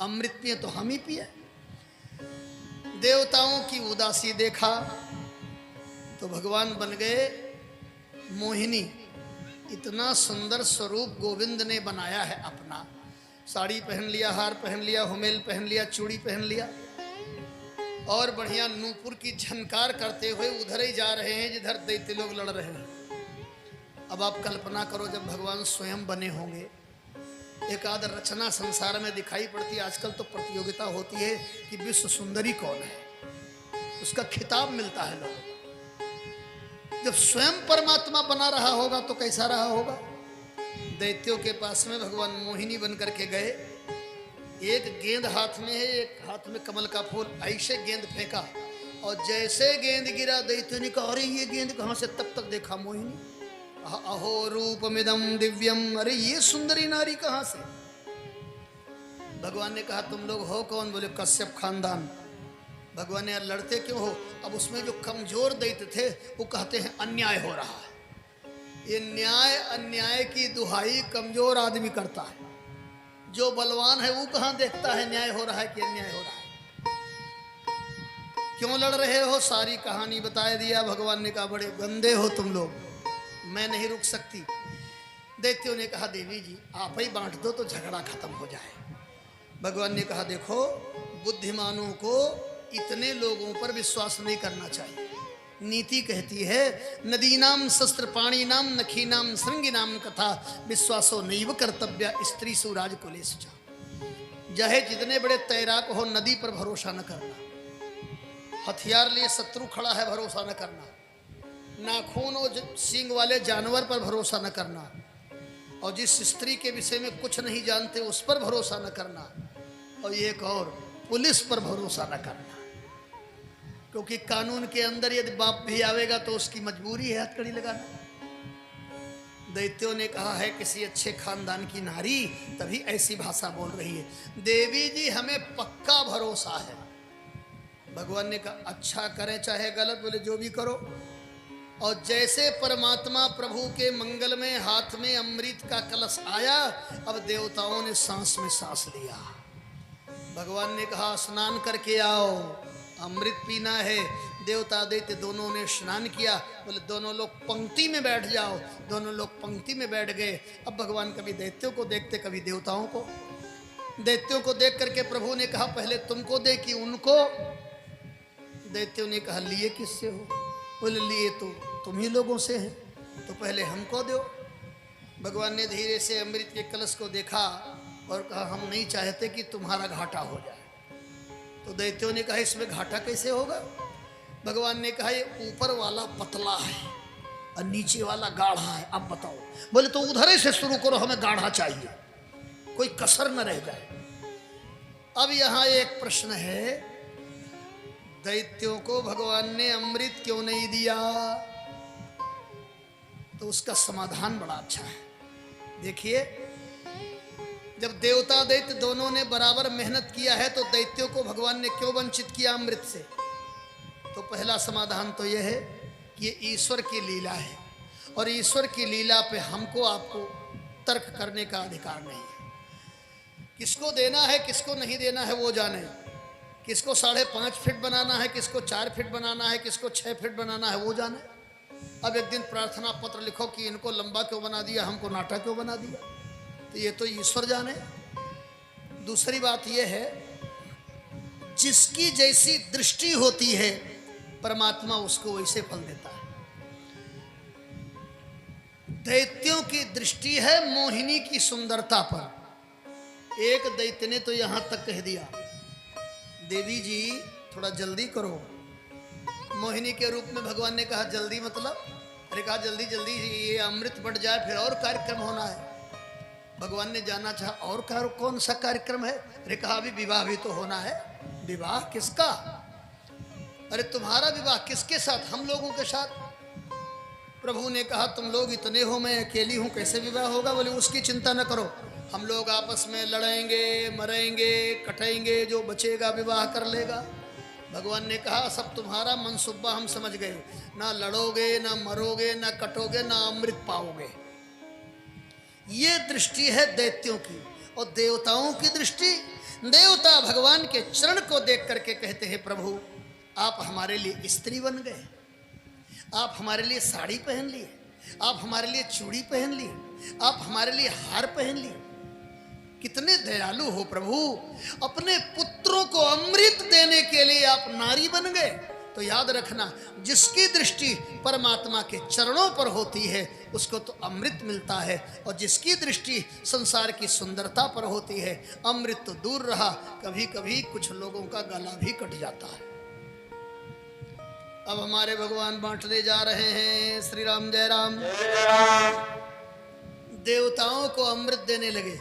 अमृत पिए तो हम ही पिए। देवताओं की उदासी देखा तो भगवान बन गए मोहिनी। इतना सुंदर स्वरूप गोविंद ने बनाया है अपना। साड़ी पहन लिया, हार पहन लिया, हुमेल पहन लिया, चूड़ी पहन लिया और बढ़िया नूपुर की झनकार करते हुए उधर ही जा रहे हैं जिधर दैत्य लोग लड़ रहे हैं। अब आप कल्पना करो, जब भगवान स्वयं बने होंगे, एक आध रचना संसार में दिखाई पड़ती है। आजकल तो प्रतियोगिता होती है कि विश्व सुंदरी कौन है, उसका खिताब मिलता है लोगों को। जब स्वयं परमात्मा बना रहा होगा तो कैसा रहा होगा। दैत्यों के पास में भगवान मोहिनी बन करके गए। एक गेंद हाथ में है, एक हाथ में कमल का फूल। ऐसे गेंद फेंका और जैसे गेंद गिरा, दैत्यों ने कहा अरे ये गेंद कहां से? तब तक देखा मोहिनी। अहो रूपमिदं दिव्यम, अरे ये सुंदरी नारी कहां से? भगवान ने कहा तुम लोग हो कौन? बोले कश्यप खानदान। भगवान ने यार लड़ते क्यों हो? अब उसमें जो कमजोर दैत्य थे वो कहते हैं अन्याय हो रहा है। ये न्याय अन्याय की दुहाई कमजोर आदमी करता है, जो बलवान है वो कहां देखता है न्याय हो रहा है कि अन्याय हो रहा है। क्यों लड़ रहे हो? सारी कहानी बता दिया। भगवान ने कहा बड़े गंदे हो तुम लोग, मैं नहीं रुक सकती। दैत्यों ने कहा देवी जी आप ही बांट दो तो झगड़ा खत्म हो जाए। भगवान ने कहा देखो, बुद्धिमानों को इतने लोगों पर विश्वास नहीं करना चाहिए। नीति कहती है नदीनाम शस्त्र पाणीनाम नखीनाम श्रृंगिनाम कथा विश्वासो नैव कर्तव्य स्त्री सुराज कुलेश। चाहे जितने बड़े तैराक हो, नदी पर भरोसा न करना। हथियार लिए शत्रु खड़ा है, भरोसा न करना। नाखून और सींग वाले जानवर पर भरोसा न करना। और जिस स्त्री के विषय में कुछ नहीं जानते उस पर भरोसा न करना। और एक और, पुलिस पर भरोसा न करना, क्योंकि कानून के अंदर यदि बाप भी आवेगा तो उसकी मजबूरी है हथकड़ी लगाना। दैत्यों ने कहा है किसी अच्छे खानदान की नारी तभी ऐसी भाषा बोल रही है। देवी जी हमें पक्का भरोसा है। भगवान ने कहा अच्छा करें चाहे गलत, बोले जो भी करो। और जैसे परमात्मा प्रभु के मंगल में हाथ में अमृत का कलश आया, अब देवताओं ने सांस में सांस लिया। भगवान ने कहा स्नान करके आओ, अमृत पीना है। देवता दैत्य दोनों ने स्नान किया। बोले दोनों लोग पंक्ति में बैठ जाओ। दोनों लोग पंक्ति में बैठ गए। अब भगवान कभी दैत्यों को देखते, कभी देवताओं को। दैत्यों को देख करके प्रभु ने कहा पहले तुमको दे कि उनको? दैत्यों ने कहा लिए किससे हो? बोले लिए तो तुम ही लोगों से है, तो पहले हमको दो। भगवान ने धीरे से अमृत के कलश को देखा और कहा हम नहीं चाहते कि तुम्हारा घाटा हो जाए। तो दैत्यों ने कहा इसमें घाटा कैसे होगा? भगवान ने कहा ये ऊपर वाला पतला है और नीचे वाला गाढ़ा है, अब बताओ। बोले तो उधर ही से शुरू करो, हमें गाढ़ा चाहिए, कोई कसर न रह जाए। अब यहाँ एक प्रश्न है, दैत्यों को भगवान ने अमृत क्यों नहीं दिया? तो उसका समाधान बड़ा अच्छा है। देखिए, जब देवता दैत्य दोनों ने बराबर मेहनत किया है तो दैत्यों को भगवान ने क्यों वंचित किया अमृत से? तो पहला समाधान तो यह है कि ये ईश्वर की लीला है और ईश्वर की लीला पे हमको आपको तर्क करने का अधिकार नहीं है। किसको देना है किसको नहीं देना है वो जाने। किसको 5.5 फीट बनाना है, किसको 4 फीट बनाना है, किसको 6 फीट बनाना है वो जाने। अब एक दिन प्रार्थना पत्र लिखो कि इनको लंबा क्यों बना दिया, हमको नाटा क्यों बना दिया, तो ये तो ईश्वर जाने। दूसरी बात यह है, जिसकी जैसी दृष्टि होती है परमात्मा उसको वैसे फल देता है। दैत्यों की दृष्टि है मोहिनी की सुंदरता पर। एक दैत्य ने तो यहां तक कह दिया देवी जी थोड़ा जल्दी करो। मोहिनी के रूप में भगवान ने कहा जल्दी मतलब? अरे कहा जल्दी जल्दी ये अमृत बढ़ जाए फिर और कार्यक्रम होना है। भगवान ने जानना चाहा और कौन सा कार्यक्रम है? अरे कहा अभी विवाह भी तो होना है, विवाह किसका? अरे तुम्हारा विवाह किसके साथ? हम लोगों के साथ। प्रभु ने कहा तुम लोग इतने हो, मैं अकेली हूं, कैसे विवाह होगा? बोले उसकी चिंता न करो, हम लोग आपस में लड़ेंगे, मरेंगे, कटेंगे, जो बचेगा विवाह कर लेगा। भगवान ने कहा सब तुम्हारा मनसूबा हम समझ गए, ना लड़ोगे, ना मरोगे, ना कटोगे, ना अमृत पाओगे। ये दृष्टि है दैत्यों की। और देवताओं की दृष्टि, देवता भगवान के चरण को देख करके कहते हैं प्रभु आप हमारे लिए स्त्री बन गए, आप हमारे लिए साड़ी पहन लिए, आप हमारे लिए चूड़ी पहन लिए, आप हमारे लिए हार पहन लिए। कितने दयालु हो प्रभु, अपने पुत्रों को अमृत देने के लिए आप नारी बन गए। तो याद रखना, जिसकी दृष्टि परमात्मा के चरणों पर होती है उसको तो अमृत मिलता है, और जिसकी दृष्टि संसार की सुंदरता पर होती है, अमृत तो दूर रहा, कभी कभी कुछ लोगों का गला भी कट जाता है। अब हमारे भगवान बांटने जा रहे हैं। श्री राम जय राम। देवताओं को अमृत देने लगे।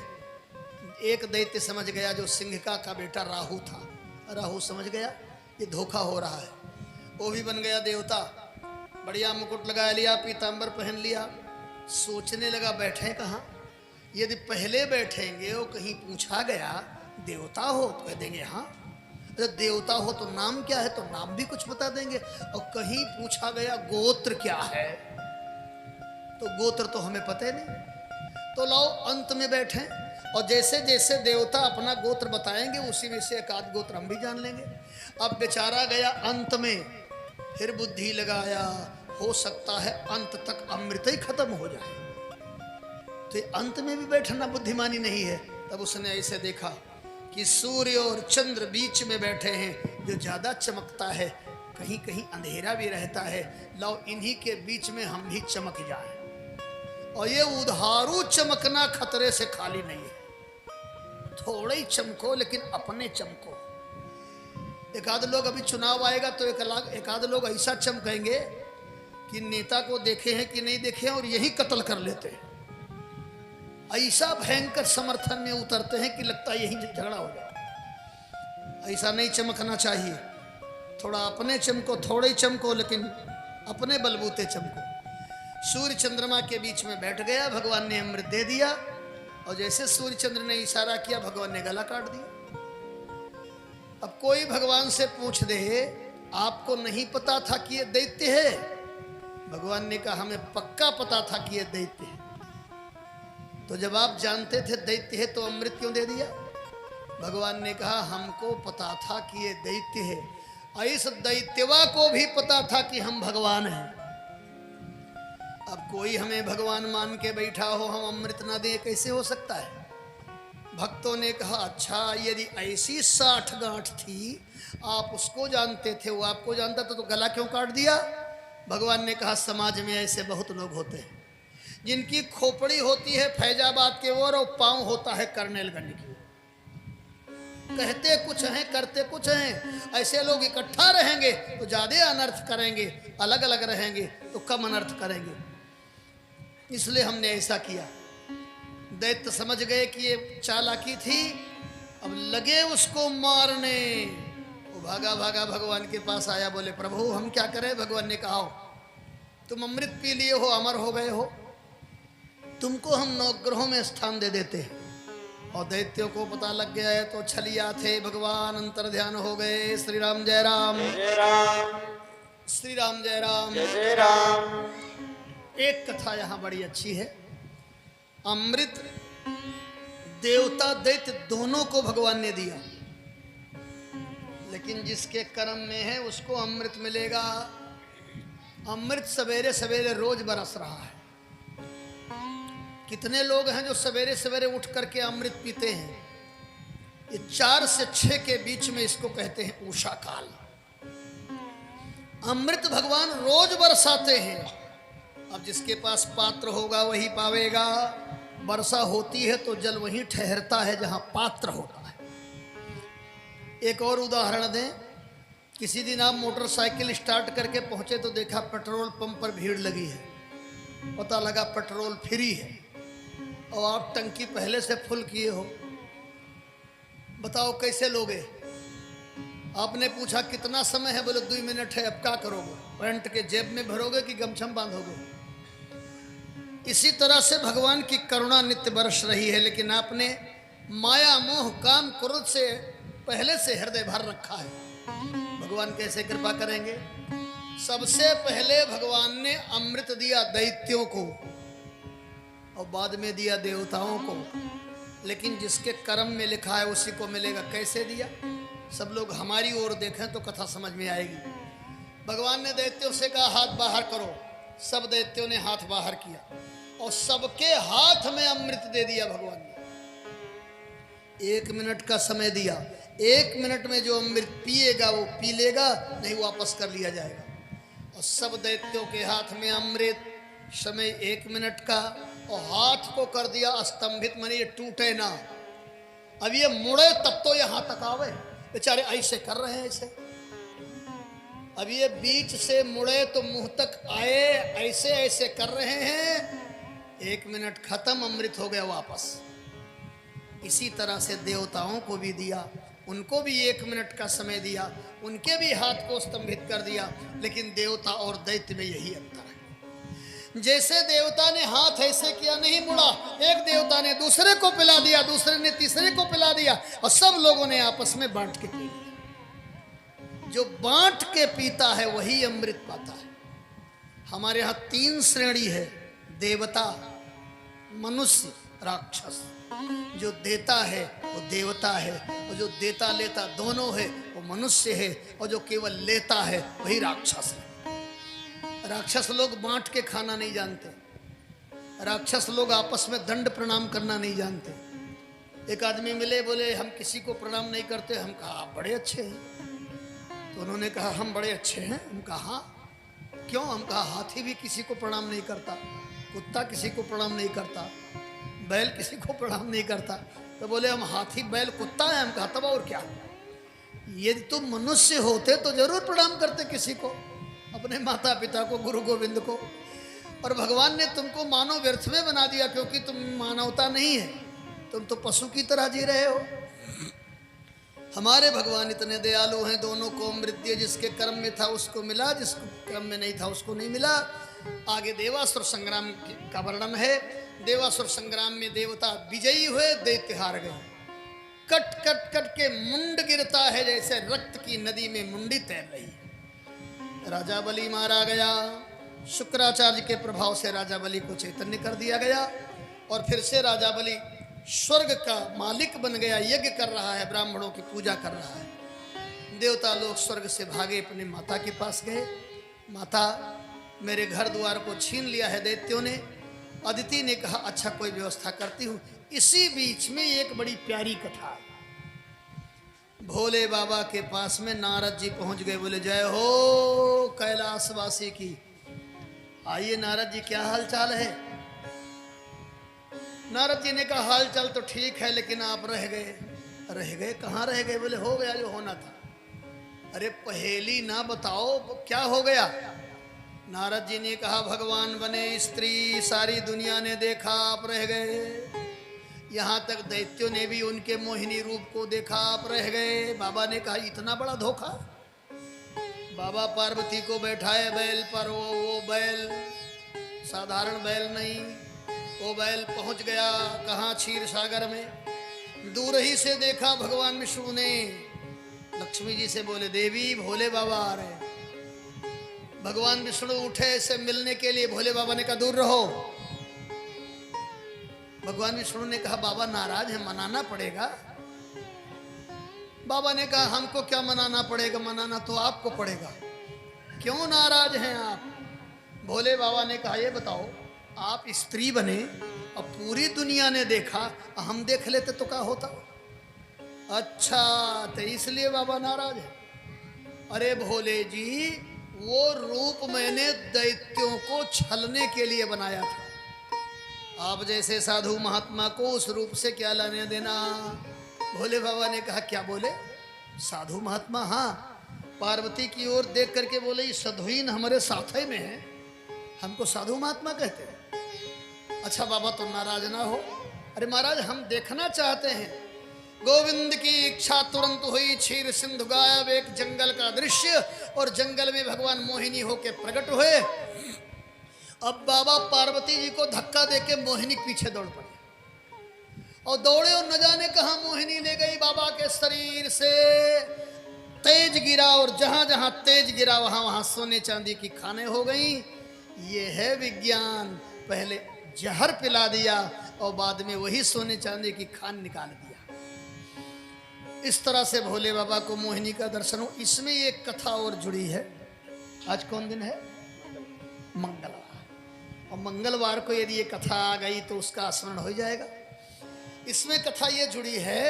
एक दैत्य समझ गया, जो सिंहिका का बेटा राहु था, राहु समझ गया ये धोखा हो रहा है, वो भी बन गया देवता। बढ़िया मुकुट लगा लिया, पीतांबर पहन लिया, सोचने लगा बैठे कहाँ। यदि पहले बैठेंगे और कहीं पूछा गया देवता हो तो कह देंगे हाँ, अगर देवता हो तो नाम क्या है, तो नाम भी कुछ बता देंगे। और कहीं पूछा गया गोत्र क्या है, तो गोत्र तो हमें पता ही नहीं। तो लाओ अंत में बैठे, और जैसे जैसे देवता अपना गोत्र बताएंगे उसी में से एक आध गोत्र हम भी जान लेंगे। अब बेचारा गया अंत में, फिर बुद्धि लगाया, हो सकता है अंत तक अमृत ही खत्म हो जाए, तो अंत में भी बैठना बुद्धिमानी नहीं है। तब उसने ऐसे देखा कि सूर्य और चंद्र बीच में बैठे हैं, जो ज्यादा चमकता है, कहीं कहीं अंधेरा भी रहता है, लाओ इन्हीं के बीच में हम भी चमक जाएं। और ये उधारू चमकना खतरे से खाली नहीं है, थोड़ा ही चमको लेकिन अपने चमको। एक आध लोग, अभी चुनाव आएगा तो एक आध लोग ऐसा चमकेंगे कि नेता को देखे हैं कि नहीं देखे हैं और यही कत्ल कर लेते हैं। ऐसा भयंकर समर्थन में उतरते हैं कि लगता है यही झगड़ा हो जाए। ऐसा नहीं चमकना चाहिए, थोड़ा अपने चमको, थोड़े ही चमको लेकिन अपने बलबूते चमको। सूर्य चंद्रमा के बीच में बैठ गया, भगवान ने अमृत दे दिया, और जैसे सूर्य चंद्र ने इशारा किया भगवान ने गला काट दिया। अब कोई भगवान से पूछ दे आपको नहीं पता था कि ये दैत्य है, भगवान ने कहा हमें पक्का पता था कि ये दैत्य है। तो जब आप जानते थे दैत्य है तो अमृत क्यों दे दिया? भगवान ने कहा हमको पता था कि ये दैत्य है, इस दैत्यवा को भी पता था कि हम भगवान हैं। अब कोई हमें भगवान मान के बैठा हो, हम अमृत ना दें, कैसे हो सकता है? भक्तों ने कहा अच्छा यदि ऐसी 60 गांठ थी, आप उसको जानते थे, वो आपको जानता था, तो गला क्यों काट दिया? भगवान ने कहा समाज में ऐसे बहुत लोग होते हैं जिनकी खोपड़ी होती है फैजाबाद के ओर और पांव होता है कर्नेलगंज की। कहते कुछ हैं करते कुछ हैं। ऐसे लोग इकट्ठा रहेंगे तो ज्यादा अनर्थ करेंगे, अलग अलग रहेंगे तो कम अनर्थ करेंगे। इसलिए हमने ऐसा किया। दैत्य समझ गए कि ये चालाकी थी, अब लगे उसको मारने। वो भागा भागा भगवान के पास आया, बोले प्रभु हम क्या करें? भगवान ने कहा तुम अमृत पी लिए हो, अमर हो गए हो, तुमको हम नवग्रहों में स्थान दे देते हैं। और दैत्यों को पता लग गया है तो छलिया थे भगवान अंतर ध्यान हो गए। श्री राम जय राम, श्री राम जय राम, जय राम। एक कथा यहाँ बड़ी अच्छी है। अमृत देवता दैत्य दोनों को भगवान ने दिया, लेकिन जिसके कर्म में है उसको अमृत मिलेगा। अमृत सवेरे सवेरे रोज बरस रहा है। कितने लोग हैं जो सवेरे सवेरे उठ करके अमृत पीते हैं? ये 4 से 6 के बीच में इसको कहते हैं उषा काल। अमृत भगवान रोज बरसाते हैं। अब जिसके पास पात्र होगा वही पावेगा। वर्षा होती है तो जल वहीं ठहरता है जहां पात्र होता है। एक और उदाहरण दें। किसी दिन आप मोटरसाइकिल स्टार्ट करके पहुंचे तो देखा पेट्रोल पंप पर भीड़ लगी है। पता लगा पेट्रोल फ्री है और आप टंकी पहले से फुल किए हो। बताओ कैसे लोगे? आपने पूछा कितना समय है, बोले 2 मिनट है। अब क्या करोगे? पैंट के जेब में भरोगे कि गमछम बांधोगे? इसी तरह से भगवान की करुणा नित्य बरस रही है, लेकिन आपने माया मोह काम क्रोध से पहले से हृदय भर रखा है। भगवान कैसे कृपा करेंगे? सबसे पहले भगवान ने अमृत दिया दैत्यों को और बाद में दिया देवताओं को, लेकिन जिसके कर्म में लिखा है उसी को मिलेगा। कैसे दिया? सब लोग हमारी ओर देखें तो कथा समझ में आएगी। भगवान ने दैत्यों से कहा हाथ बाहर करो। सब दैत्यों ने हाथ बाहर किया और सबके हाथ में अमृत दे दिया भगवान ने। 1 मिनट का समय दिया। 1 मिनट में जो अमृत पिएगा वो पी लेगा, नहीं वापस कर लिया जाएगा। और सब दैत्यों के हाथ में अमृत, समय 1 मिनट का, और हाथ को कर दिया स्तंभित, माने ये टूटे ना। अब ये मुड़े तब तो यहाँ तक आवे। बेचारे ऐसे कर रहे हैं ऐसे। अब ये बीच से मुड़े तो मुंह तक आए, ऐसे ऐसे कर रहे हैं। 1 मिनट खत्म, अमृत हो गया वापस। इसी तरह से देवताओं को भी दिया, उनको भी 1 मिनट का समय दिया, उनके भी हाथ को स्तंभित कर दिया। लेकिन देवता और दैत्य में यही अंतर है। जैसे देवता ने हाथ ऐसे किया, नहीं मुड़ा। एक देवता ने दूसरे को पिला दिया, दूसरे ने तीसरे को पिला दिया, और सब लोगों ने आपस में बांट के पी लिया। जो बांट के पीता है वही अमृत पाता है। हमारे यहाँ 3 श्रेणी है, देवता, मनुष्य, राक्षस। जो देता है वो देवता है, और जो देता लेता दोनों है वो मनुष्य है, और जो केवल लेता है वही राक्षस है। राक्षस लोग बांट के खाना नहीं जानते। राक्षस लोग आपस में दंड प्रणाम करना नहीं जानते। एक आदमी मिले, बोले हम किसी को प्रणाम नहीं करते। हम कहा आप बड़े अच्छे हैं। तो उन्होंने कहा हम बड़े अच्छे हैं। हम कहा हाँ, क्यों? हम कहा हाथी भी किसी को प्रणाम नहीं करता, कुत्ता किसी को प्रणाम नहीं करता, बैल किसी को प्रणाम नहीं करता। तो बोले हम हाथी बैल कुत्ता है। हम कहा तब और क्या? यदि तुम मनुष्य होते तो जरूर प्रणाम करते किसी को, अपने माता पिता को, गुरु गोविंद को। और भगवान ने तुमको मानव व्यर्थ में बना दिया, क्योंकि तुम मानवता नहीं है, तुम तो पशु की तरह जी रहे हो। हमारे भगवान इतने दयालु हैं, दोनों को अमृत दिए। जिसके कर्म में था उसको मिला, जिसको कर्म में नहीं था उसको नहीं मिला। आगे देवासुर संग्राम का वर्णन है। देवासुर संग्राम में देवता विजयी हुए, दैत्य हार गए। कट कट कट के मुंड गिरता है, जैसे रक्त की नदी में मुंडी तैर रही है। राजा बलि मारा गया। शुक्राचार्य के प्रभाव से राजा बलि को चैतन्य कर दिया गया, और फिर से राजा बलि स्वर्ग का मालिक बन गया, यज्ञ कर रहा है, ब्राह्मणों की पूजा कर रहा है। देवता लोग स्वर्ग से भागे, अपनी माता के पास गए। माता, मेरे घर द्वार को छीन लिया है दैत्यों ने। अदिति ने कहा अच्छा कोई व्यवस्था करती हूँ। इसी बीच में एक बड़ी प्यारी कथा है। भोले बाबा के पास में नारद जी पहुंच गए। बोले जय हो कैलाशवासी की। आइए नारद जी, क्या हाल चाल है? नारद जी ने कहा हाल चाल तो ठीक है, लेकिन आप रह गए। रह गए? कहाँ रह गए? बोले हो गया जो होना था। अरे पहेली ना बताओ, क्या हो गया? नारद जी ने कहा भगवान बने स्त्री, सारी दुनिया ने देखा, आप रह गए। यहाँ तक दैत्यों ने भी उनके मोहिनी रूप को देखा, आप रह गए। बाबा ने कहा इतना बड़ा धोखा। बाबा पार्वती को बैठाए बैल पर। वो बैल साधारण बैल नहीं, वो बैल पहुंच गया कहाँ? क्षीर सागर में। दूर ही से देखा भगवान विष्णु ने। लक्ष्मी जी से बोले देवी भोले बाबा आ रहे। भगवान विष्णु उठे से मिलने के लिए। भोले बाबा ने कहा दूर रहो। भगवान विष्णु ने कहा बाबा नाराज है, मनाना पड़ेगा। बाबा ने कहा हमको क्या मनाना पड़ेगा, मनाना तो आपको पड़ेगा। क्यों नाराज हैं आप? भोले बाबा ने कहा ये बताओ, आप स्त्री बने और पूरी दुनिया ने देखा, हम देख लेते तो क्या होता? अच्छा, तो इसलिए बाबा नाराज है। अरे भोले जी, वो रूप मैंने दैत्यों को छलने के लिए बनाया था। आप जैसे साधु महात्मा को उस रूप से क्या लेने देना? भोले बाबा ने कहा क्या बोले? साधु महात्मा? हाँ। पार्वती की ओर देख करके बोले ये साधुहीन हमारे साथ ही में है, हमको साधु महात्मा कहते हैं। अच्छा बाबा तुम नाराज ना हो। अरे महाराज हम देखना चाहते हैं। गोविंद की इच्छा तुरंत हुई, क्षीर सिंधु गायब, एक जंगल का दृश्य, और जंगल में भगवान मोहिनी होके प्रकट हुए। अब बाबा पार्वती जी को धक्का देके मोहिनी पीछे दौड़ पड़े, और दौड़े और न जाने कहां मोहिनी ले गई बाबा के शरीर से। तेज गिरा, और जहां जहां तेज गिरा वहां वहां सोने चांदी की खाने हो गई। ये है विज्ञान, पहले जहर पिला दिया और बाद में वही सोने चांदी की खान निकाल दिया। इस तरह से भोले बाबा को मोहिनी का दर्शन हो। इसमें एक कथा और जुड़ी है। आज कौन दिन है? मंगलवार। और मंगलवार को यदि ये कथा आ गई तो उसका स्मरण हो जाएगा। इसमें कथा ये जुड़ी है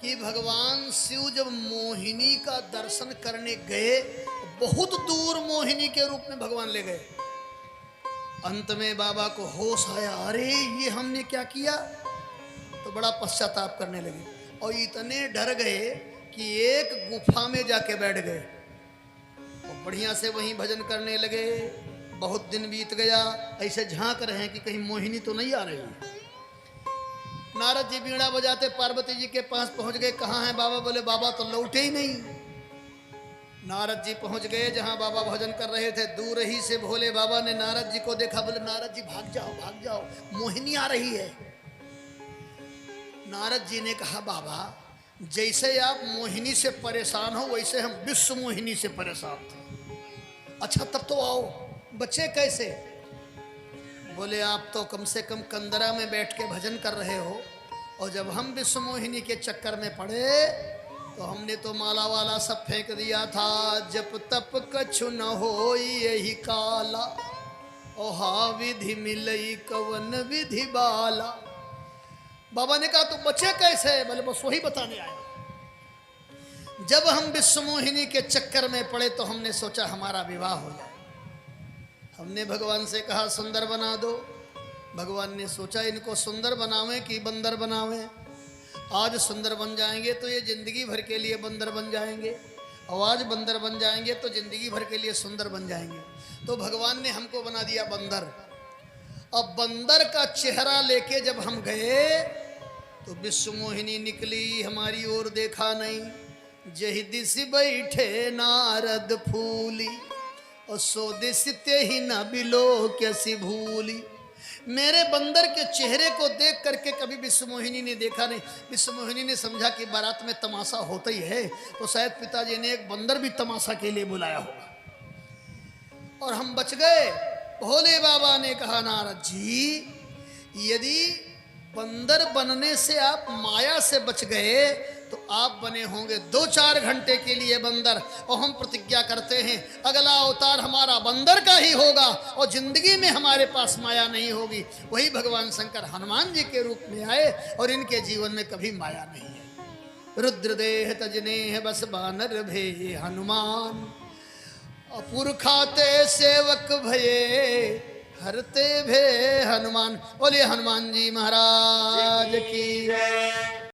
कि भगवान शिव जब मोहिनी का दर्शन करने गए, बहुत दूर मोहिनी के रूप में भगवान ले गए। अंत में बाबा को होश आया, अरे ये हमने क्या किया, तो बड़ा पश्चाताप करने लगे और इतने डर गए कि एक गुफा में जाके बैठ गए और बढ़िया से वहीं भजन करने लगे। बहुत दिन बीत गया, ऐसे झांक रहे हैं कि कहीं मोहिनी तो नहीं आ रही है। नारद जी बीड़ा बजाते पार्वती जी के पास पहुंच गए। कहाँ हैं बाबा? बोले बाबा तो लौटे ही नहीं। नारद जी पहुंच गए जहां बाबा भजन कर रहे थे। दूर ही से भोले बाबा ने नारद जी को देखा, बोले नारद जी भाग जाओ, मोहिनी आ रही है। नारद जी ने कहा, बाबा जैसे आप मोहिनी से परेशान हो वैसे हम विश्व मोहिनी से परेशान थे। अच्छा तब तो आओ, बच्चे कैसे? बोले आप तो कम से कम कंदरा में बैठ के भजन कर रहे हो, और जब हम विश्व मोहिनी के चक्कर में पड़े तो हमने तो माला वाला सब फेंक दिया था। जप तप कछु न हो यही काला, ओहा विधि मिलई कवन विधि बाला। बाबा ने कहा तो बचे कैसे? बोले बस वही बताने आया। जब हम विश्व मोहिनी के चक्कर में पड़े तो हमने सोचा हमारा विवाह हो जाए। हमने भगवान से कहा सुंदर बना दो। भगवान ने सोचा इनको सुंदर बनावें कि बंदर बनावें। आज सुंदर बन जाएंगे तो ये जिंदगी भर के लिए बंदर बन जाएंगे, और आज बंदर बन जाएंगे तो जिंदगी भर के लिए सुंदर बन जाएंगे। तो भगवान ने हमको बना दिया बंदर। अब बंदर का चेहरा लेके जब हम गए तो विश्व मोहिनी निकली, हमारी ओर देखा नहीं। जही दिस बैठे नारद फूली, और सो दिस ते ही न बिलो कैसी भूली। मेरे बंदर के चेहरे को देख करके कभी विश्व मोहिनी ने देखा नहीं। विश्व मोहिनी ने समझा कि बारात में तमाशा होता ही है, तो शायद पिताजी ने एक बंदर भी तमाशा के लिए बुलाया होगा, और हम बच गए। भोले बाबा ने कहा नारद जी यदि बंदर बनने से आप माया से बच गए तो आप बने होंगे 2-4 घंटे के लिए बंदर, और हम प्रतिज्ञा करते हैं अगला अवतार हमारा बंदर का ही होगा और जिंदगी में हमारे पास माया नहीं होगी। वही भगवान शंकर हनुमान जी के रूप में आए और इनके जीवन में कभी माया नहीं है। रुद्रदेह तजने बस बानर भे हनुमान, पुरखाते सेवक भये हरते भे हनुमान। बोलिए हनुमान जी महाराज की।